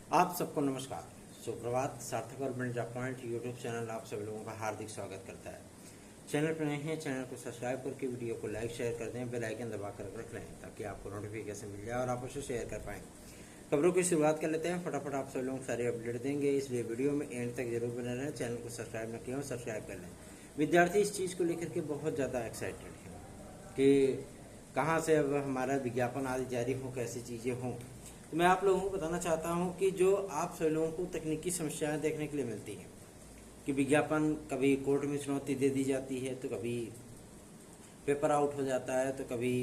आप सबको नमस्कार, सुप्रभात। सार्थक और ब्रेंड पॉइंट यूट्यूब चैनल आप सभी लोगों का हार्दिक स्वागत करता है। चैनल पर नए हैं, चैनल को सब्सक्राइब करके वीडियो को लाइक शेयर कर दें, बेल आइकन दबा कर रख लें ताकि आपको नोटिफिकेशन मिल जाए और आप उसे शेयर कर पाएँ। खबरों की शुरुआत कर लेते हैं। फटाफट आप सभी लोगों को सारे अपडेट देंगे, इसलिए वीडियो में एंड तक जरूर बने रहें। चैनल को सब्सक्राइब न किया हो सब्सक्राइब कर लें। विद्यार्थी इस चीज़ को लेकर के बहुत ज़्यादा एक्साइटेड है कि कहाँ से अब हमारा विज्ञापन आदि जारी हो, कैसी चीज़ें हों। तो मैं आप लोगों को बताना चाहता हूं कि जो आप सभी लोगों को तकनीकी समस्याएं देखने के लिए मिलती हैं कि विज्ञापन कभी कोर्ट में चुनौती दे दी जाती है, तो कभी पेपर आउट हो जाता है, तो कभी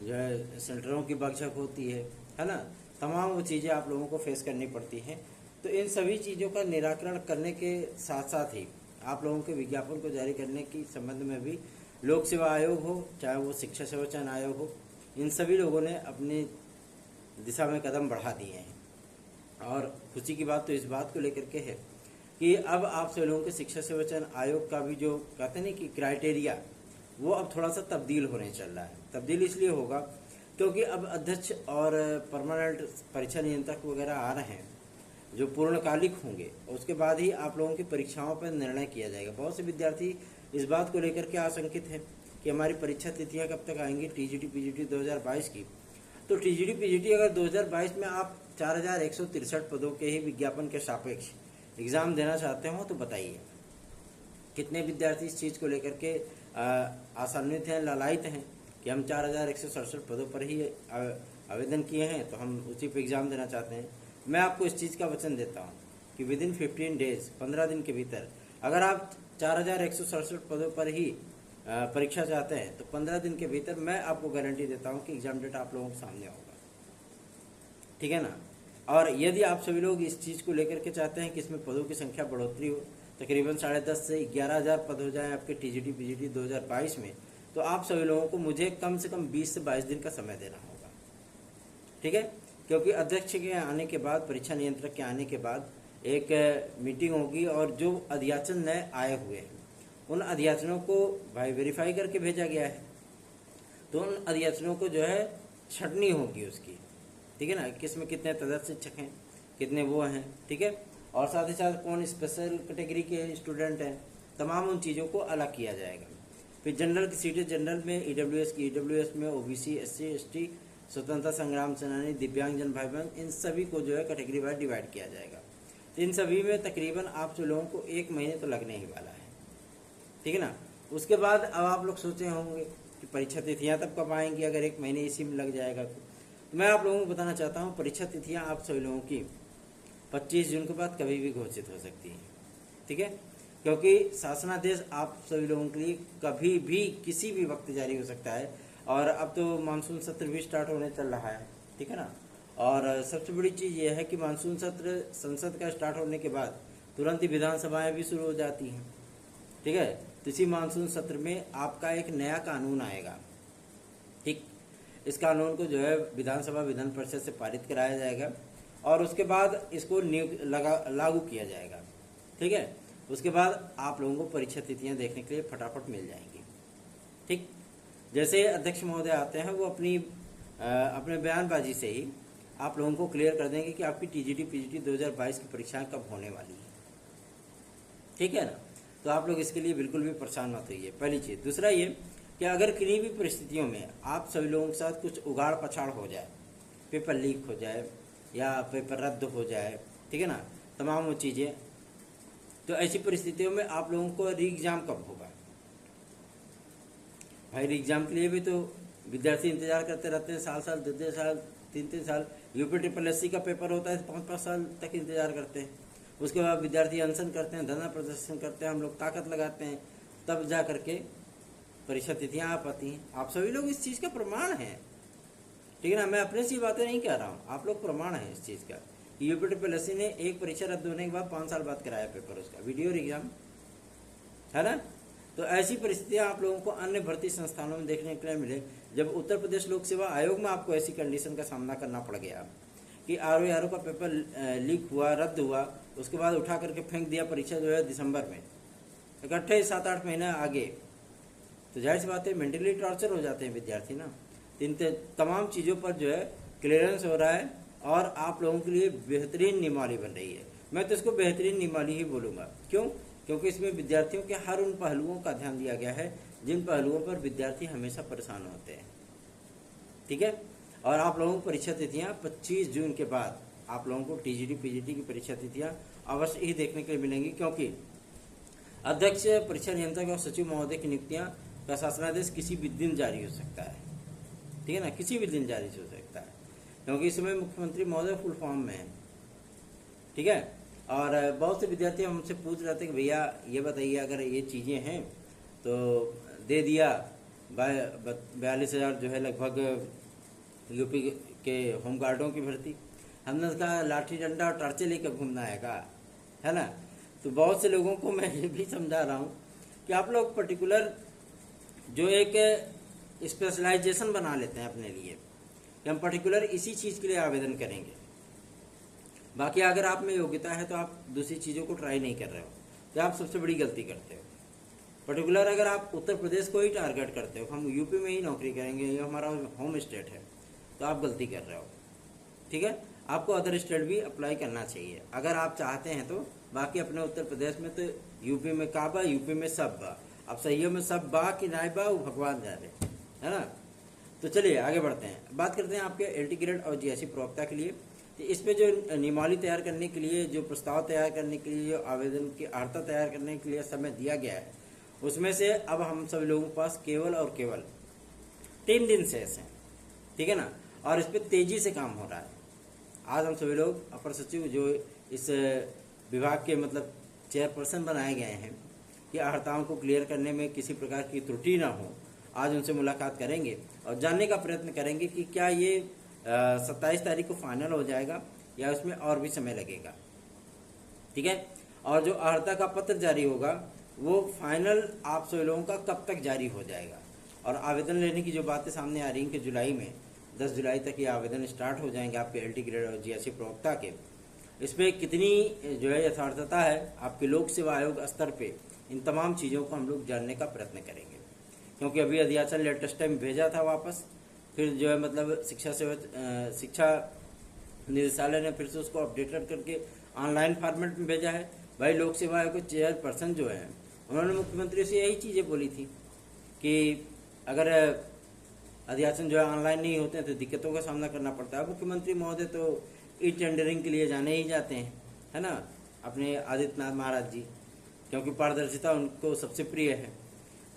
जो है सेंटरों की बकझक होती है ना। तमाम वो चीज़ें आप लोगों को फेस करनी पड़ती हैं। तो इन सभी चीज़ों का निराकरण करने के साथ साथ ही आप लोगों के विज्ञापन को जारी करने की संबंध में भी लोक सेवा आयोग हो, चाहे वो शिक्षा सेवा चयन आयोग हो, इन सभी लोगों ने अपनी दिशा में कदम बढ़ा दिए हैं। और खुशी की बात तो इस बात को लेकर के है कि अब आप सभी लोगों के शिक्षा सेवा चयन आयोग का भी जो कहते हैं कि क्राइटेरिया, वो अब थोड़ा सा तब्दील होने चल रहा है। तब्दील इसलिए होगा क्योंकि अब अध्यक्ष और परमानेंट परीक्षा नियंत्रक वगैरह आ रहे हैं जो पूर्णकालिक होंगे। उसके बाद ही आप लोगों की परीक्षाओं पर निर्णय किया जाएगा। बहुत से विद्यार्थी इस बात को लेकर के आशंकित हैं कि हमारी परीक्षा तिथियां कब तक आएंगी टीजीटी पीजीटी 2022 की। तो टीजीटी पीजीटी अगर 2022 में आप 4163 पदों के ही विज्ञापन के सापेक्ष एग्जाम देना चाहते हो तो बताइए कितने विद्यार्थी इस चीज़ को लेकर के आशान्वित हैं, लालायित हैं कि हम 4167 पदों पर ही आवेदन किए हैं, तो हम उसी पर एग्ज़ाम देना चाहते हैं। मैं आपको इस चीज़ का वचन देता हूँ कि विद इन 15 डेज, 15 दिन के भीतर अगर आप 4167 पदों पर ही परीक्षा चाहते हैं तो 15 दिन के भीतर मैं आपको गारंटी देता हूं कि एग्जाम डेट आप लोगों के सामने होगा। ठीक है ना। और यदि आप सभी लोग इस चीज़ को लेकर के चाहते हैं कि इसमें पदों की संख्या बढ़ोतरी हो, तकरीबन 10.5 से 11,000 पद हो जाएं आपके टीजीटी पीजीटी 2022 में, तो आप सभी लोगों को मुझे कम से कम 20 से 22 दिन का समय देना होगा। ठीक है, क्योंकि अध्यक्ष के आने के बाद, परीक्षा नियंत्रक के आने के बाद एक मीटिंग होगी और जो अध्याचन नए आए हुए हैं उन अध्याचनों को भाई वेरीफाई करके भेजा गया है, तो उन अध्याचनों को जो है छटनी होगी उसकी। ठीक है ना, किसमें कितने तदर्थ शिक्षक हैं, कितने वो हैं। ठीक है, और साथ ही साथ कौन स्पेशल कैटेगरी के स्टूडेंट हैं, तमाम उन चीज़ों को अलग किया जाएगा। फिर जनरल की सीटें जनरल में, ईडब्ल्यूएस की ईडब्ल्यूएस में, ओबीसी एससी एसटी, स्वतंत्रता संग्राम सेनानी, दिव्यांगजन भाई बहन, इन सभी को जो है कैटेगरी वाइज डिवाइड किया जाएगा। तो इन सभी में तकरीबन आप जो लोगों को 1 महीने तो लगने ही वाला है। ठीक है ना। उसके बाद अब आप लोग सोचे होंगे कि परीक्षा तिथियां तब कब आएंगी अगर 1 महीने इसी में लग जाएगा तो मैं आप लोगों को बताना चाहता हूं परीक्षा तिथियां आप सभी लोगों की 25 जून के बाद कभी भी घोषित हो सकती है। ठीक है, क्योंकि शासनादेश आप सभी लोगों के लिए कभी भी किसी भी वक्त जारी हो सकता है। और अब तो मानसून सत्र भी स्टार्ट होने चल रहा है। ठीक है ना। और सबसे बड़ी चीज़ यह है कि मानसून सत्र संसद का स्टार्ट होने के बाद तुरंत ही विधानसभाएं भी शुरू हो जाती हैं। ठीक है, तो इसी मानसून सत्र में आपका एक नया कानून आएगा। ठीक, इस कानून को जो है विधानसभा विधान परिषद से पारित कराया जाएगा और उसके बाद इसको लागू किया जाएगा। ठीक है, उसके बाद आप लोगों को परीक्षा तिथियां देखने के लिए फटाफट मिल जाएंगी। ठीक, जैसे अध्यक्ष महोदय आते हैं वो अपने बयानबाजी से ही आप लोगों को क्लियर कर देंगे कि आपकी टीजीटी पीजीटी 2022 की परीक्षाएं कब होने वाली है। ठीक है ना। तो आप लोग इसके लिए बिल्कुल भी परेशान मत होइए, पहली चीज़। दूसरा ये कि अगर किन्हीं भी परिस्थितियों में आप सभी लोगों के साथ कुछ उगाड़ पछाड़ हो जाए, पेपर लीक हो जाए या पेपर रद्द हो जाए, ठीक है ना, तमाम वो चीज़ें, तो ऐसी परिस्थितियों में आप लोगों को री एग्ज़ाम कब होगा। भाई री एग्ज़ाम के लिए भी तो विद्यार्थी इंतजार करते रहते हैं, साल साल 2-2 साल 3-3 साल। यूपी SSC का पेपर होता है 5-5 साल तक इंतजार करते हैं। उसके बाद विद्यार्थी अनशन करते हैं, धरना प्रदर्शन करते हैं, हम लोग ताकत लगाते हैं, तब जा करके परीक्षा तिथियां आ पाती हैं। आप सभी लोग इस चीज़ का प्रमाण हैं। ठीक है ना, मैं अपने से बातें नहीं कह रहा हूँ, आप लोग प्रमाण हैं इस चीज़ का। यूपी SSC ने एक परीक्षा रद्द होने के बाद 5 साल बाद कराया पेपर, उसका वीडियो एग्जाम, है ना। तो ऐसी परिस्थितियां आप लोगों को अन्य भर्ती संस्थानों में देखने के लिए मिले। जब उत्तर प्रदेश लोक सेवा आयोग में आपको ऐसी कंडीशन का सामना करना पड़ गया कि आरओ का पेपर लीक हुआ, रद्द हुआ, उसके बाद उठा करके फेंक दिया, परीक्षा जो है दिसंबर में, इकट्ठे 7-8 महीने आगे, तो जाहिर सी बात है मेंटली टॉर्चर हो जाते हैं विद्यार्थी ना। इन तमाम चीज़ों पर जो है क्लियरेंस हो रहा है और आप लोगों के लिए बेहतरीन नियमावली बन रही है। मैं तो इसको बेहतरीन नियमावली ही बोलूँगा। क्यों? क्योंकि इसमें विद्यार्थियों के हर उन पहलुओं का ध्यान दिया गया है जिन पहलुओं पर विद्यार्थी हमेशा परेशान होते हैं। ठीक है। और आप लोगों को परीक्षा तिथियाँ 25 जून के बाद आप लोगों को टीजीटी पीजीटी की परीक्षा तिथियाँ अवश्य ही देखने के लिए मिलेंगी, क्योंकि अध्यक्ष, परीक्षा नियंत्रक और सचिव महोदय की नियुक्तियाँ का शासनादेश किसी भी दिन जारी हो सकता है। ठीक है ना, किसी भी दिन जारी हो सकता है, क्योंकि इस समय मुख्यमंत्री महोदय फुल फॉर्म में है। ठीक है। और बहुत से विद्यार्थी हमसे पूछ रहे थे कि भैया ये बताइए, अगर ये चीज़ें हैं तो दे दिया 42,000 जो है लगभग यूपी के होमगार्डों की भर्ती, हमने कहा लाठी डंडा और टर्चे लेकर घूमना है ना। तो बहुत से लोगों को मैं ये भी समझा रहा हूँ कि आप लोग पर्टिकुलर जो एक स्पेशलाइजेशन बना लेते हैं अपने लिए कि हम पर्टिकुलर इसी चीज़ के लिए आवेदन करेंगे। बाकी अगर आप में योग्यता है तो आप दूसरी चीज़ों को ट्राई नहीं कर रहे हो, तो आप सबसे बड़ी गलती करते हो। पर्टिकुलर अगर आप उत्तर प्रदेश को ही टारगेट करते हो, हम यूपी में ही नौकरी करेंगे, ये हमारा होम स्टेट है, तो आप गलती कर रहे हो। ठीक है। आपको अदर स्टेट भी अप्लाई करना चाहिए अगर आप चाहते हैं तो। बाकी अपने उत्तर प्रदेश में तो यूपी में का बा, यूपी में सब बा। अब सही में सब बा कि नाई बा वो भगवान जाने, है ना। तो चलिए आगे बढ़ते हैं, बात करते हैं आपके एलटी ग्रेड और जीएससी प्रवक्ता के लिए। तो इस पे जो नियमावली तैयार करने के लिए, जो प्रस्ताव तैयार करने के लिए, जो आवेदन की अर्हता तैयार करने के लिए समय दिया गया है, उसमें से अब हम सब लोगों के पास केवल और केवल 3 दिन शेष हैं। ठीक है ना। और इस पर तेजी से काम हो रहा है। आज हम सभी लोग अपर सचिव जो इस विभाग के मतलब चेयरपर्सन बनाए गए हैं कि अर्हताओं को क्लियर करने में किसी प्रकार की त्रुटि ना हो, आज उनसे मुलाकात करेंगे और जानने का प्रयत्न करेंगे कि क्या ये 27 तारीख को फाइनल हो जाएगा या उसमें और भी समय लगेगा। ठीक है। और जो अर्हता का पत्र जारी होगा वो फाइनल आप सभी लोगों का कब तक जारी हो जाएगा। और आवेदन लेने की जो बातें सामने आ रही हैं कि जुलाई में 10 जुलाई तक ये आवेदन स्टार्ट हो जाएंगे आपके एलटी ग्रेड और जीएससी प्रवक्ता के। इसमें कितनी जो है यथार्थता है आपके लोक सेवा आयोग स्तर पे, इन तमाम चीज़ों को हम लोग जानने का प्रयत्न करेंगे। क्योंकि अभी अध्याचन लेटेस्ट टाइम भेजा था वापस, फिर जो है मतलब शिक्षा निदेशालय ने फिर से उसको अपडेटेड करके ऑनलाइन फॉर्मेट में भेजा है। भाई लोक सेवा आयोग के चेयरपर्सन जो है उन्होंने मुख्यमंत्री से यही चीज़ें बोली थी कि अगर अध्याचन जो है ऑनलाइन नहीं होते हैं तो दिक्कतों का सामना करना पड़ता है। मुख्यमंत्री महोदय तो ई टेंडरिंग के लिए जाने ही जाते हैं, है ना, अपने आदित्यनाथ महाराज जी, क्योंकि पारदर्शिता उनको सबसे प्रिय है।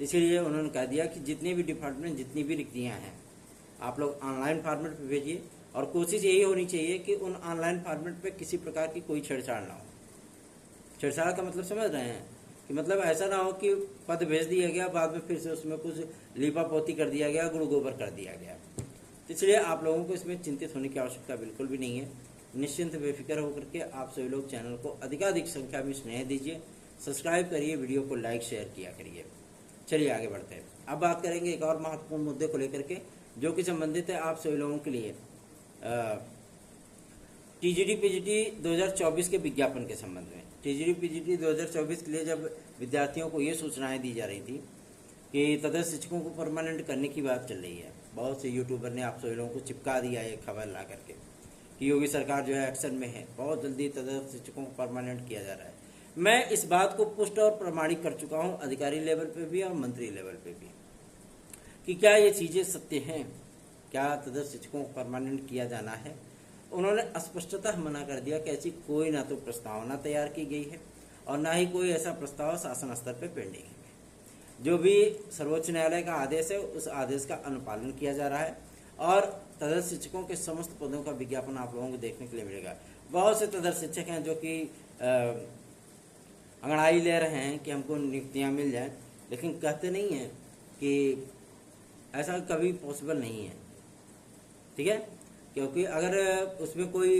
इसीलिए उन्होंने कह दिया कि जितने भी डिपार्टमेंट, जितनी भी रिक्तियाँ हैं, आप लोग ऑनलाइन फॉर्मेट पे भेजिए। और कोशिश यही होनी चाहिए कि उन ऑनलाइन फॉर्मेट पे किसी प्रकार की कोई छेड़छाड़ ना हो। छेड़छाड़ का मतलब समझ रहे हैं कि मतलब ऐसा ना हो कि पद भेज दिया गया, बाद में फिर से उसमें कुछ लीपा पोती कर दिया गया, गुड़ गोबर कर दिया गया। इसलिए आप लोगों को इसमें चिंतित होने की आवश्यकता बिल्कुल भी नहीं है। निश्चिंत बेफिक्र होकर के आप सभी लोग चैनल को अधिकाधिक संख्या में स्नेह दीजिए, सब्सक्राइब करिए, वीडियो को लाइक शेयर किया करिए। चलिए आगे बढ़ते हैं। अब बात करेंगे एक और महत्वपूर्ण मुद्दे को लेकर के, जो कि संबंधित है आप सभी लोगों के लिए टीजीटी पीजीटी 2024 के विज्ञापन के संबंध में। टीजीटी पीजीटी 2024 के लिए जब विद्यार्थियों को ये सूचनाएं दी जा रही थी कि तदर्थ शिक्षकों को परमानेंट करने की बात चल रही है, बहुत से यूट्यूबर ने आप सभी लोगों को चिपका दिया है खबर ला करके कि योगी सरकार जो है एक्शन में है, बहुत जल्दी तदर्थ शिक्षकों को परमानेंट किया जा रहा है। मैं इस बात को पुष्ट और प्रमाणित कर चुका हूं अधिकारी लेवल पे भी और मंत्री लेवल पे भी कि क्या ये चीज़ें सत्य हैं, क्या तदर्थ शिक्षकों को परमानेंट किया जाना है। उन्होंने स्पष्टतः मना कर दिया कि ऐसी कोई ना तो प्रस्तावना तैयार की गई है और ना ही कोई ऐसा प्रस्ताव शासन स्तर पर पेंडिंग है। जो भी सर्वोच्च न्यायालय का आदेश है उस आदेश का अनुपालन किया जा रहा है और तदर्थ शिक्षकों के समस्त पदों का विज्ञापन आप लोगों को देखने के लिए मिलेगा। बहुत से तदर्थ शिक्षक हैं जो कि अंगड़ाई ले रहे हैं कि हमको नियुक्तियां मिल जाएं, लेकिन कहते नहीं हैं कि ऐसा कभी पॉसिबल नहीं है। ठीक है। क्योंकि अगर उसमें कोई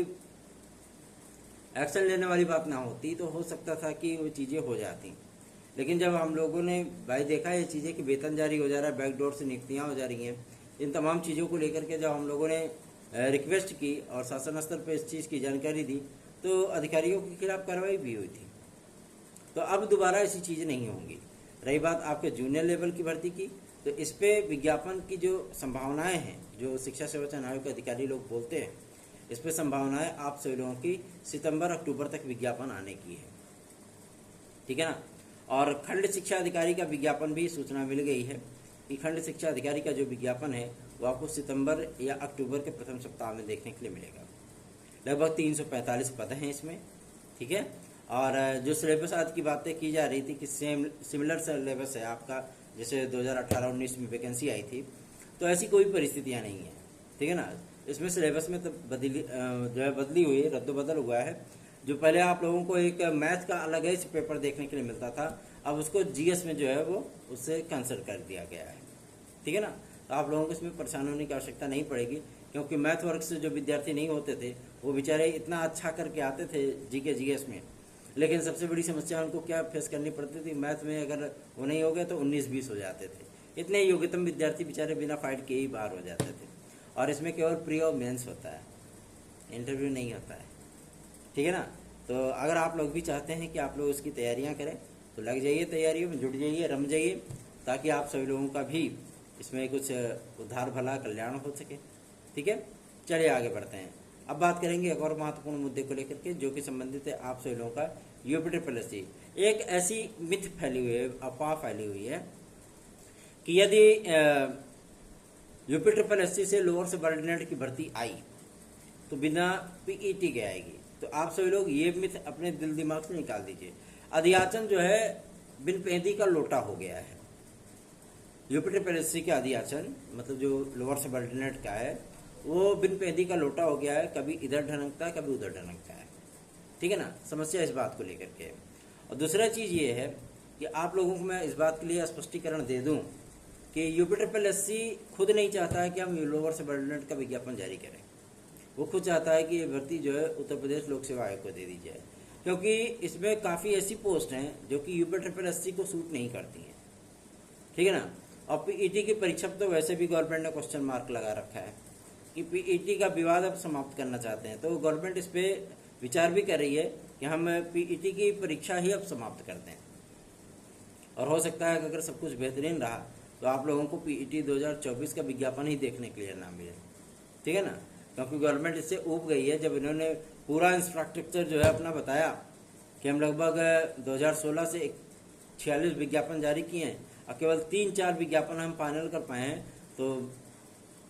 एक्शन लेने वाली बात ना होती तो हो सकता था कि वो चीज़ें हो जाती, लेकिन जब हम लोगों ने भाई देखा ये चीज़ें कि वेतन जारी हो जा रहा है, बैकडोर से नियुक्तियाँ हो जा रही हैं, इन तमाम चीज़ों को लेकर के जब हम लोगों ने रिक्वेस्ट की और शासन स्तर पर इस चीज़ की जानकारी दी तो अधिकारियों के खिलाफ कार्रवाई भी हुई थी। तो अब दोबारा ऐसी चीज़ें नहीं होंगी। रही बात आपके जूनियर लेवल की भर्ती की, तो इस पे विज्ञापन की जो संभावनाएं हैं, जो शिक्षा सेवा चयन आयोग के अधिकारी लोग बोलते हैं इस पर संभावना है आप सभी लोगों की सितंबर अक्टूबर तक विज्ञापन आने की है, ठीक है ना। और खंड शिक्षा अधिकारी का विज्ञापन भी सूचना मिल गई है कि खंड शिक्षा अधिकारी का जो विज्ञापन है वो आपको सितंबर या अक्टूबर के प्रथम सप्ताह में देखने के लिए मिलेगा। लगभग 345 पद हैं इसमें, ठीक है। और जो सिलेबस आज की बातें की जा रही थी कि सिमिलर सिलेबस है आपका, जैसे 2018-19 में वैकेंसी आई थी, तो ऐसी कोई परिस्थितियां नहीं है, ठीक है ना। इसमें सिलेबस में तो बदली हुई है, रद्दोबदल हुआ है। जो पहले आप लोगों को एक मैथ का अलग ही पेपर देखने के लिए मिलता था, अब उसको जीएस में जो है वो उससे कैंसिल कर दिया गया है, ठीक है ना। तो आप लोगों को इसमें परेशान होने की आवश्यकता नहीं पड़ेगी, क्योंकि मैथ वर्ग से जो विद्यार्थी नहीं होते थे वो बेचारे इतना अच्छा करके आते थे जीके जीएस में, लेकिन सबसे बड़ी समस्या उनको क्या फेस करनी पड़ती थी, मैथ में अगर वो नहीं हो गए तो 19-20 हो जाते थे। इतने योग्यतम विद्यार्थी बेचारे बिना फाइट के ही बाहर हो जाते थे। और इसमें केवल प्री और मेंस होता है, इंटरव्यू नहीं होता है, ठीक है ना। तो अगर आप लोग भी चाहते हैं कि आप लोग इसकी तैयारियां करें तो लग जाइए, तैयारियों में जुट जाइए, रम जाइए, ताकि आप सभी लोगों का भी इसमें कुछ उद्धार भला कल्याण हो सके, ठीक है। चलिए आगे बढ़ते हैं। अब बात करेंगे एक और महत्वपूर्ण मुद्दे को लेकर के, जो कि संबंधित है आप सभी लोगों का यूपी एक ऐसी मिथ फैली हुई है, अफवाह फैली हुई है कि यदि यूपी से लोअर सबऑर्डिनेट की भर्ती आई तो बिना पीईटी के आएगी। तो आप सभी लोग ये मिथ अपने दिल दिमाग से निकाल दीजिए। अधियाचन जो है बिन पेंदी का लोटा हो गया है। यूपी का अधियाचन मतलब जो लोअर सबऑर्डिनेट का है वो बिन पेंदी का लोटा हो गया है, कभी इधर ढनकता है कभी उधर ढनकता है, ठीक है ना। समस्या इस बात को लेकर के। और दूसरा चीज ये है कि आप लोगों को मैं इस बात के लिए स्पष्टीकरण दे दूं कि यूपी खुद नहीं चाहता है कि हम लोअर सबऑर्डिनेट का विज्ञापन जारी करें। वो खुद चाहता है कि ये भर्ती जो है उत्तर प्रदेश लोक सेवा आयोग को दे दी जाए, क्योंकि इसमें काफ़ी ऐसी पोस्ट हैं जो कि यूपी को सूट नहीं करती हैं, ठीक है ना। और पीईटी की परीक्षा तो वैसे भी गवर्नमेंट ने क्वेश्चन मार्क लगा रखा है कि पीईटी का विवाद अब समाप्त करना चाहते हैं। तो गवर्नमेंट इस पर विचार भी कर रही है कि हम पीईटी की परीक्षा ही अब समाप्त कर दें। और हो सकता है कि अगर सब कुछ बेहतरीन रहा तो आप लोगों को पीईटी 2024 का विज्ञापन ही देखने के लिए ना मिले, ठीक है ना। क्योंकि गवर्नमेंट इससे ऊब गई है। जब इन्होंने पूरा इंफ्रास्ट्रक्चर जो है अपना बताया कि हम लगभग 2016 से 46 विज्ञापन जारी किए हैं और केवल 3-4 विज्ञापन हम फाइनल कर पाए हैं, तो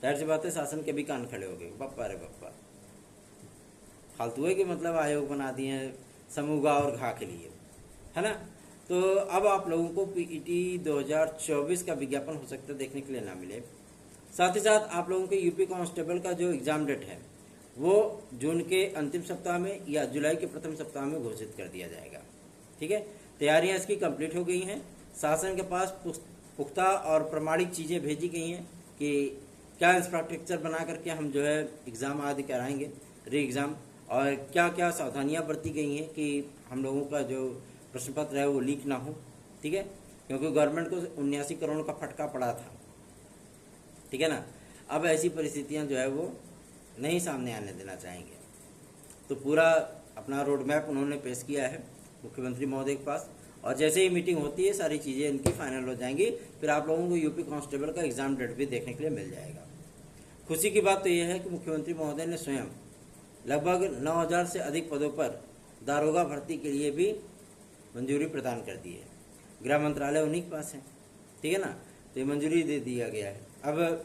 जाहिर सी बात है शासन के भी कान खड़े हो गए। बप्पा रे बप्पा, फालतू है कि मतलब आयोग बना दिए हैं समूह गा और घा के लिए, है ना। तो अब आप लोगों को पीईटी 2024 का विज्ञापन हो सकता है देखने के लिए ना मिले। साथ ही साथ आप लोगों के यूपी कांस्टेबल का जो एग्जाम डेट है वो जून के अंतिम सप्ताह में या जुलाई के प्रथम सप्ताह में घोषित कर दिया जाएगा, ठीक है। तैयारियां इसकी कंप्लीट हो गई हैं। शासन के पास पुख्ता और प्रमाणिक चीज़ें भेजी गई हैं कि क्या इंफ्रास्ट्रक्चर बना करके हम जो है एग्ज़ाम आदि कराएंगे, री एग्ज़ाम, और क्या क्या सावधानियां बरती गई हैं कि हम लोगों का जो प्रश्न पत्र है वो लीक ना हो, ठीक है। क्योंकि गवर्नमेंट को 79 करोड़ का फटका पड़ा था, ठीक है ना। अब ऐसी परिस्थितियां जो है वो नहीं सामने आने देना चाहेंगे। तो पूरा अपना रोड मैप उन्होंने पेश किया है मुख्यमंत्री महोदय के पास, और जैसे ही मीटिंग होती है सारी चीज़ें इनकी फाइनल हो जाएंगी। फिर आप लोगों को यूपी कांस्टेबल का एग्जाम डेट भी देखने के लिए मिल जाएगा। खुशी की बात तो यह है कि मुख्यमंत्री महोदय ने स्वयं लगभग 9000 से अधिक पदों पर दारोगा भर्ती के लिए भी मंजूरी प्रदान कर दी है। गृह मंत्रालय उन्हीं के पास है, ठीक है ना। तो ये मंजूरी दे दिया गया है। अब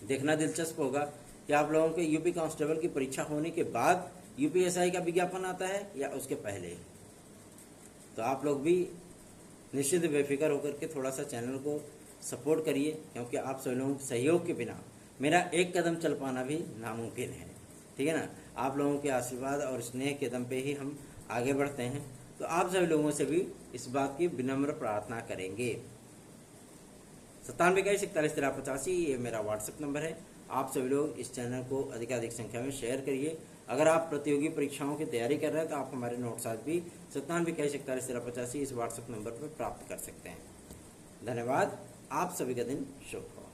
देखना दिलचस्प होगा कि आप लोगों के यूपी कांस्टेबल की परीक्षा होने के बाद यूपीएसआई का विज्ञापन आता है या उसके पहले। तो आप लोग भी निश्चित बेफिक्र होकर के थोड़ा सा चैनल को सपोर्ट करिए, क्योंकि आप सभी लोगों के सहयोग के बिना मेरा एक कदम चल पाना भी नामुमकिन है, ठीक है ना। आप लोगों के आशीर्वाद और स्नेह के दम पे ही हम आगे बढ़ते हैं। तो आप सभी लोगों से भी इस बात की विनम्र प्रार्थना करेंगे। 9721411385 ये मेरा व्हाट्सएप नंबर है। आप सभी लोग इस चैनल को अधिकाधिक संख्या में शेयर करिए। अगर आप प्रतियोगी परीक्षाओं की तैयारी कर रहे हैं तो आप हमारे नोट्स आज भी 9721411385 इस व्हाट्सएप नंबर पर प्राप्त कर सकते हैं। धन्यवाद। आप सभी का दिन शुभ हो।